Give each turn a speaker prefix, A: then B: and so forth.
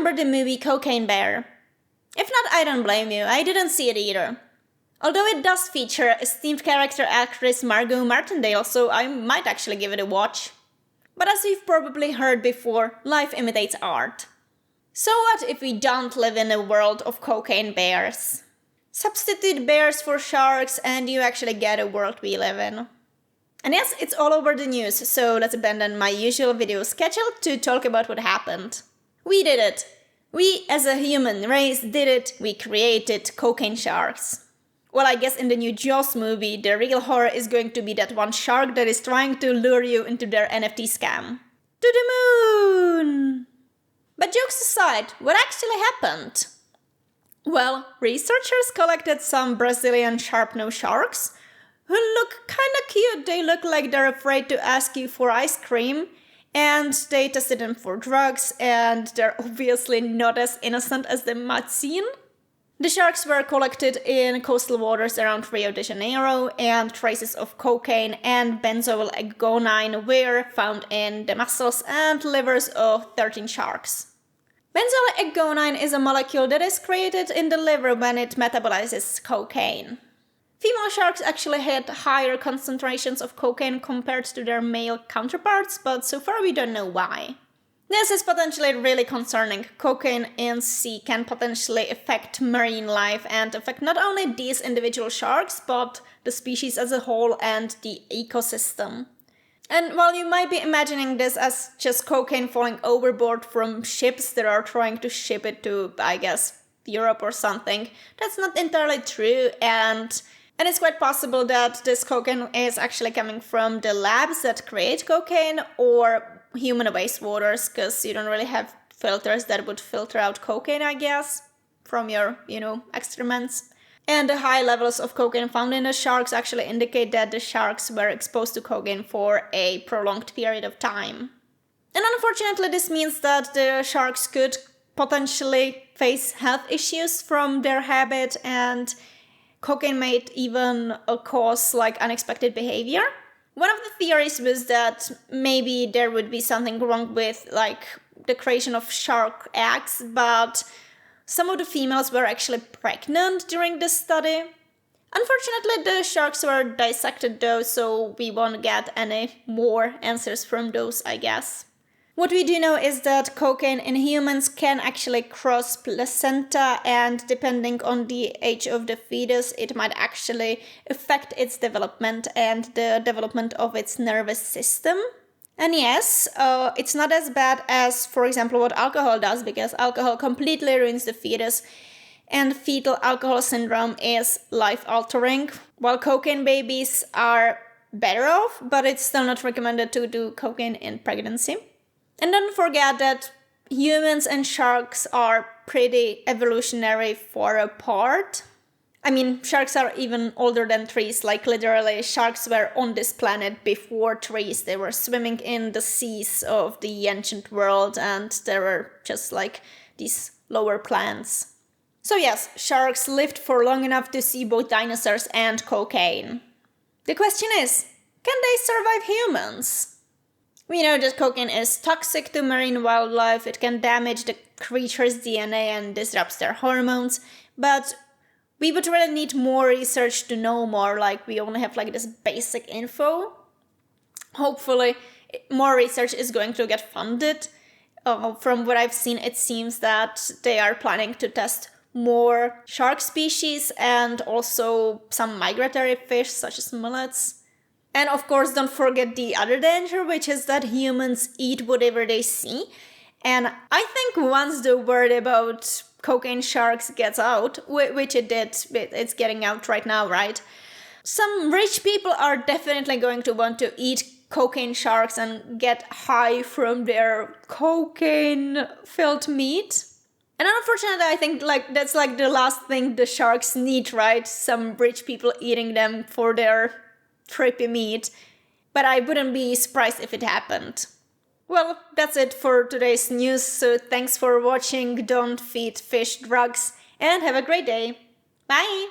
A: remember the movie Cocaine Bear? If not, I don't blame you, I didn't see it either. Although it does feature esteemed character actress Margot Martindale, so I might actually give it a watch. But as we've probably heard before, life imitates art. So what if we don't live in a world of cocaine bears? Substitute bears for sharks and you actually get a world we live in. And yes, it's all over the news, so let's abandon my usual video schedule to talk about what happened. We did it! We as a human race did it, we created cocaine sharks. Well, I guess in the new Jaws movie, the real horror is going to be that one shark that is trying to lure you into their NFT scam. To the moon! But jokes aside, what actually happened? Well, researchers collected some Brazilian sharp-nosed sharks who look kinda cute. They look like they're afraid to ask you for ice cream, and they tested them for drugs, and they're obviously not as innocent as they might seem. The sharks were collected in coastal waters around Rio de Janeiro, and traces of cocaine and benzoyl-L-agonine were found in the muscles and livers of 13 sharks. Benzoyl-L-agonine is a molecule that is created in the liver when it metabolizes cocaine. Female sharks actually had higher concentrations of cocaine compared to their male counterparts, but so far we don't know why. This is potentially really concerning. Cocaine in sea can potentially affect marine life and affect not only these individual sharks, but the species as a whole and the ecosystem. And while you might be imagining this as just cocaine falling overboard from ships that are trying to ship it to, I guess, Europe or something, that's not entirely true, and it's quite possible that this cocaine is actually coming from the labs that create cocaine or human wastewaters, because you don't really have filters that would filter out cocaine, I guess, from your, excrements. And the high levels of cocaine found in the sharks actually indicate that the sharks were exposed to cocaine for a prolonged period of time. And unfortunately, this means that the sharks could potentially face health issues from their habit, and cocaine might even cause unexpected behavior. One of the theories was that maybe there would be something wrong with the creation of shark eggs, but some of the females were actually pregnant during this study. Unfortunately, the sharks were dissected though, so we won't get any more answers from those, I guess. What we do know is that cocaine in humans can actually cross placenta, and depending on the age of the fetus, it might actually affect its development and the development of its nervous system. And yes, it's not as bad as, for example, what alcohol does, because alcohol completely ruins the fetus, and fetal alcohol syndrome is life-altering, while cocaine babies are better off, but it's still not recommended to do cocaine in pregnancy. And don't forget that humans and sharks are pretty evolutionary far apart. I mean, sharks are even older than trees, literally sharks were on this planet before trees. They were swimming in the seas of the ancient world, and there were just these lower plants. So yes, sharks lived for long enough to see both dinosaurs and cocaine. The question is, can they survive humans? We know that cocaine is toxic to marine wildlife, it can damage the creature's DNA and disrupts their hormones, but we would really need more research to know more, we only have this basic info. Hopefully, more research is going to get funded. From what I've seen, it seems that they are planning to test more shark species and also some migratory fish such as mullets. And of course, don't forget the other danger, which is that humans eat whatever they see. And I think once the word about cocaine sharks gets out, which it did, it's getting out right now, right? Some rich people are definitely going to want to eat cocaine sharks and get high from their cocaine-filled meat. And unfortunately, I think that's the last thing the sharks need, right? Some rich people eating them for their trippy meat, but I wouldn't be surprised if it happened. Well, that's it for today's news, so thanks for watching, don't feed fish drugs, and have a great day. Bye!